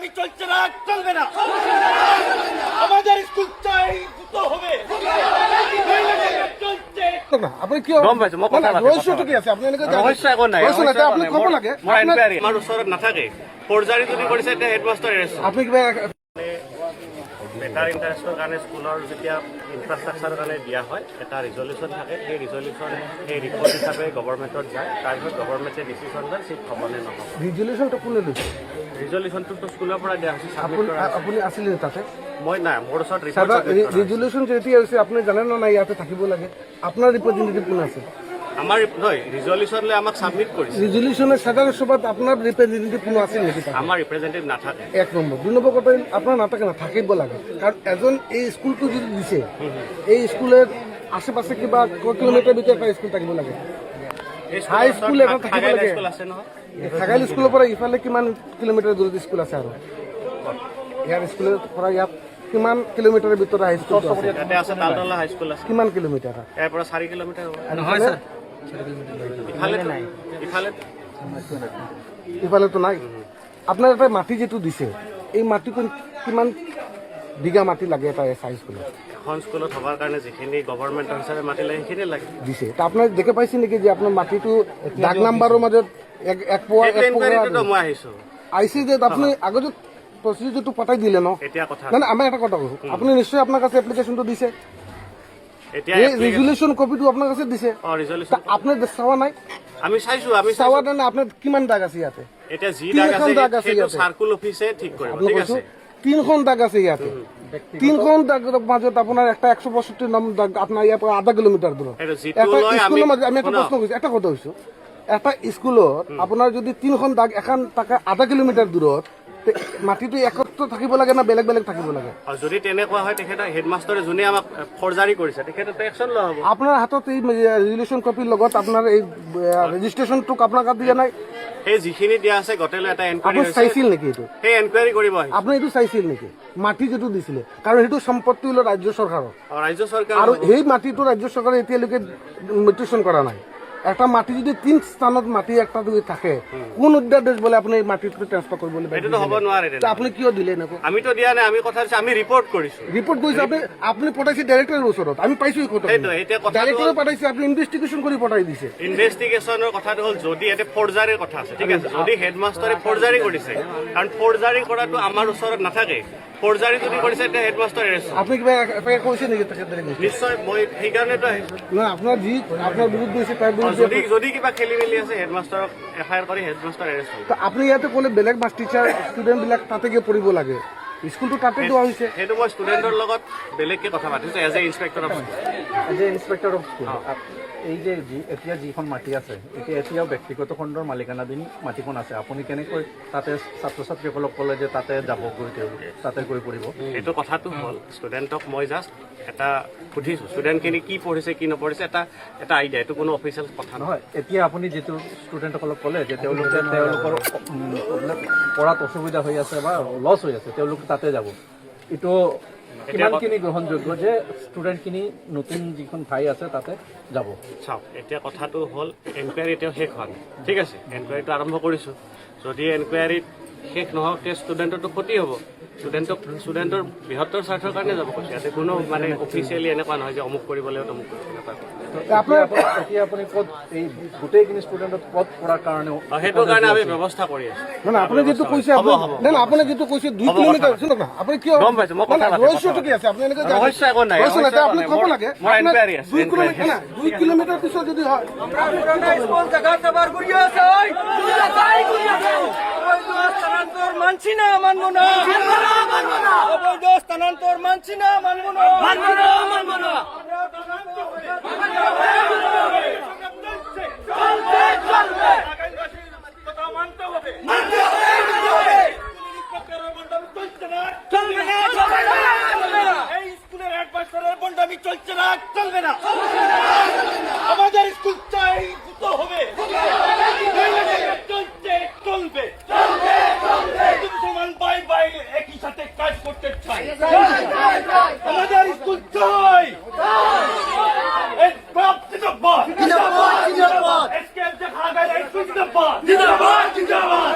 বন্ডামি চলছে না, চলবে না। আমাদেৰ স্কুল চাই দ্ৰুত হবে। চলছে আপনি কি ৰহস্যটো কি আছে আপনি এনেকৈ ৰহস্য একো নাই, ৰহস্য নাই, আপুনি ক'ব লাগে মোৰ এনকুৱাৰী আমাৰ ওচৰত নাথাকে। ফৰ্জাৰী যদি কৰিছে এতিয়া হেডমাষ্টাৰ এৰেষ্ট হ'ব। আপুনি কিবা বেটাৰ ইণ্টাৰেষ্টৰ কাৰণে স্কুলৰ যেতিয়া ইনফ্ৰাষ্ট্ৰাকচাৰৰ কাৰণে দিয়া হয় এটা ৰিজলিউশ্যন থাকে, সেই ৰিজলিউশ্যন সেই ৰিপৰ্ট হিচাপে গভৰ্ণমেণ্টত যায়, তাৰপিছত গভৰ্ণমেণ্টে ডিচিশ্যন লয় চিট হ'ব নে নহ'ব। ৰিজলিউশ্যনটো কোনে লৈছে? ৰিজলিউশ্যনটোতো স্কুলৰ পৰা দিয়া হৈছে। আপুনি আছিলে তাতে? মই নাই, মোৰ ওচৰত ৰিজলিউশ্যন যেতিয়া হৈছে আপুনি জানে না নাই ইয়াতে থাকিব লাগে? আপোনাৰ ৰিপ্ৰেজেণ্টেটিভ কোন আছে? আমাৰ নহয়, ৰিজলিউশ্যন লৈ আমাক ছাবমিট কৰিছে। ৰিজলিউশ্যনেৰ সাধাৰণ সভাত আপনাৰ ৰিপ্ৰেজেন্টেটিভ কোনো আছে নাকি? আমাৰ ৰিপ্ৰেজেণ্টেটিভ নাথাকে। এক নম্বৰ। দুই নম্বৰ কথা আপনাৰ নাথাকে না, থাকিব লাগে। কাৰণ এজন এই স্কুলটো যদি দিছে, এই স্কুলের আশে-পাশে কিবা কিলোমিটার ভিতরে একটা স্কুল থাকিব লাগে। হাই স্কুল এটা থাকিব লাগে। খাগাইল স্কুলৰ পৰা ইফালে কিমান কিলোমিটাৰ দূৰত স্কুল আছে? আৰু ইয়াৰ স্কুলৰ পৰা ইয়াত কিমান কিলোমিটাৰৰ ভিতৰত হাই স্কুল আছে? ইয়াতে আছে তালতলা হাই স্কুল আছে। কিমান কিলোমিটাৰ? ইয়াৰ পৰা 4 কিলোমিটাৰ হ'ব। নহয় স্যার, ইফালেতো নাই। আপনার এটা মাটি যেটো দিছে, এই মাটিটো কিমান বিঘা মাটি লাগে এটা হাই স্কুলত? এখন স্কুলত হবার কাৰণে যিখিনি গভৰ্ণমেণ্টৰ হিচাপে মাটি লাগে সেইখিনি লাগে দিছে। তা আপনাৰ দেখে পাইছে নেকি যে আপনাৰ মাটিটো দাগ নাম্বাৰৰ মাজত এক পোৱা মই আহিছো আইছে যে আপনি আগতে প্রসিডিউরটো পঠাই দিলে ন? এতিয়া কথা না আমি একটা কথা কওঁ, আপনি নিশ্চয় আপনার কাছে এপ্লিকেশনটো দিছে, এতিয়া এই রেজুলেশন কপিটো আপনার কাছে দিছে, ৰিজলিউশ্যন আপনি চাওয়া নাই? আমি চাইছো চাওয়া না আপনার কিমান দাগ আছে ইয়াতে? এতিয়া যি তিনিখন দাগ দাগ আছে আছে সেইটো ইয়াতে। সাৰ্কুল অফিচে ঠিক কৰিব, আপনি ঠিক কৈছো আছে। 3খন দাগ আছে ইয়াতে। 3খন দাগৰ মাজত আপোনাৰ একটা 162 নাম দাগ আপোনাৰ ইয়াৰ পৰা আধা কিলোমিটাৰ দূৰত। সেইটো যিটো এটা লৈ স্কুলৰ মাজত আমি একটা শুনক। প্ৰশ্ন কৰিছো, এটা কথা কৈছো, এটা স্কুলত আপোনাৰ যদি 3খন দাগ এখন থাকে আধা কিলোমিটাৰ দূৰত, মাটিটো একত্ৰ থাকিব লাগে না বেলেগ বেলেগ থাকিব লাগে? আৰু যদি তেনেকুৱা হয় তেখেতৰ হেডমাষ্টাৰে যোনে আমাক ফৰ্জাৰী কৰিছে তেখেতৰ একশ্যন লোৱা হ'ব। আপোনাৰ হাতত এই ৰেজুলেশ্যন কপিৰ লগত আপোনাৰ এই ৰেজিষ্ট্ৰেশ্যনটো আপোনাৰ কাট দিয়া নাই? সেই যিখিনি দিয়া আছে গোটেইলৈ এটা এনকুৱাৰী আপুনি হৈছে, চাইছিল নেকি এইটো? সেই এনকুৱাৰী কৰিব আহিছে। আপুনি এইটো চাইছিল নেকি? মাটি যিটো দিছিলে, কাৰণ সেইটো সম্পত্তি হ'ল ৰাজ্য চৰকাৰৰ, ৰাজ্য চৰকাৰ আৰু সেই মাটিটো ৰাজ্য চৰকাৰে এতিয়ালৈকে মিউটেশ্যন কৰা নাই। একটা মাটি যদি 3 স্থানত মাটি একটা যদি থাকে, কোন উদ্দেশ্য বলে আপুনি এই মাটিটো ট্ৰান্সফাৰ কৰিবলৈ এইটোতো হ'ব নোৱাৰে। আপুনি কিয় দিলে নকো? আমিতো দিয়া নাই, আমি কথা দিছো, আমি ৰিপৰ্ট কৰিছো। ৰিপৰ্ট কৰিছে আপুনি পঠাইছে ডাইৰেক্টৰৰ ওচৰত, আমি পাইছো এই কথা। সেইটো এতিয়া কথাটো ডাইৰেক্টৰে পঠাইছে, আপুনি ইনভেষ্টিগেশ্যন কৰি পঠাই দিছে। ইনভেষ্টিগেশ্যনৰ কথাটো হ'ল যদি ইয়াতে ফৰ্জাৰীৰ কথা আছে, ঠিক আছে, যদি হেডমাষ্টাৰে ফৰ্জাৰী কৰিছে, কাৰণ ফৰ্জাৰী কৰাটো আমাৰ ওচৰত নাথাকে, ফৰ্জাৰী যদি কৰিছে এতিয়া হেডমাষ্টাৰ এৰেষ্ট হ'ব। আপুনি কিবা এফআইআৰ কৰিছে নেকি তেখেতৰে? নিশ্চয়, মই সেইকাৰণেতো আহিছো। না, আপোনাৰ যি আপোনাৰ বিৰুদ্ধে হৈছে তাৰ বিৰুদ্ধে যদি কিবা খেলি মেলি আছে হেডমাষ্টাৰক এফআইআৰ কৰি হেডমাষ্টাৰ এৰেষ্ট হ'ব। আপুনি ইয়াতে ক'লে বেলেগ মাছ টিচাৰ ষ্টুডেণ্টবিলাক তাতে গৈ পঢ়িব লাগে, স্কুলটো তাতে লোৱা হৈছে। সেইটো মই ষ্টুডেণ্টৰ লগত বেলেগকে কথা পাতিছো as a inspector of school. As a inspector of school, এই যে এতিয়া যিখন মাটি আছে, এতিয়াও ব্যক্তিগত খণ্ডৰ মালিকানাধীন মাটিখন আছে, আপুনি কেনেকৈ তাতে ছাত্ৰ ছাত্ৰীসকলক ক'লে যে তাতে যাব গৈ তেওঁলোকে তাতে গৈ পঢ়িব? এইটো কথাটো হ'ল ষ্টুডেণ্টক মই জাষ্ট এটা সুধিছোঁ, ষ্টুডেণ্টখিনি কি পঢ়িছে কি নপঢ়িছে এটা আইডিয়া, এইটো কোনো অফিচিয়েল কথা নহয়। নহয়, এতিয়া আপুনি যিটো ষ্টুডেণ্টসকলক ক'লে যে তেওঁলোকৰ পঢ়াত অসুবিধা হৈ আছে বা লছ হৈ আছে, তেওঁলোকে তাতে যাব, এইটো কিমানখিনি গ্ৰহণযোগ্য যে ষ্টুডেণ্টখিনি নতুন যিখন ঠাই আছে তাতে যাব? চাওক, এতিয়া কথাটো হ'ল এনকুৱাৰী এতিয়াও শেষ হোৱা নাই, ঠিক আছে, এনকুৱাৰীটো আৰম্ভ কৰিছোঁ। যদি এনকুৱাৰীত শেষ নহওঁতে ষ্টুডেণ্টৰটো ক্ষতি হ'ব, ষ্টুডেণ্টৰ বৃহত্তৰ স্বাৰ্থৰ কাৰণে যাব কৈছে। ইয়াতে কোনো মানে অফিচিয়েলি এনেকুৱা নহয় যে অমুক কৰিব লাগিব তমুক কৰিব লাগিব। এতিয়া আপুনি ক'ত এই গোটেইখিনি ষ্টুডেণ্টক ক'ত পঢ়াৰ কাৰণেও সেইটো কাৰণে আমি ব্যৱস্থা কৰি আছোঁ। না আপুনি যিটো কৈছে, আপুনি যিটো কৈছে 2 কিলোমিটাৰ, শুনক না, আপুনি কিয় গম পাইছোঁ, মই কথা পাতিছোঁ। ৰহস্যটো কি আছে? আপুনি এনেকৈ ৰহস্য একো নাই, ৰহস্য নাই, আপুনি ক'ব লাগে। মোৰ এনকুৱাৰী আছে। 2 কিলোমিটাৰ পিছত যদি হয় স্থানান্তর মানছি না, মানবো না। অবৈধ স্থানান্তর মানছি না, মানবো না, মানবো না, মানবো না। এই স্কুলের হেডমাস্টারের বন্ডামি চলছে না, চলবে না। আমাদের স্কুল চাই দ্রুত হবে। চলছে, চলবে, মুসলমান ভাই ভাই একই সাথে কাজ করতে চাই। আমাদের স্কুল চাই। জিন্দাবাদ, জিন্দাবাদ, জিন্দাবাদ। এসকে যে খাগা স্কুল জিন্দাবাদ, জিন্দাবাদ, জিন্দাবাদ।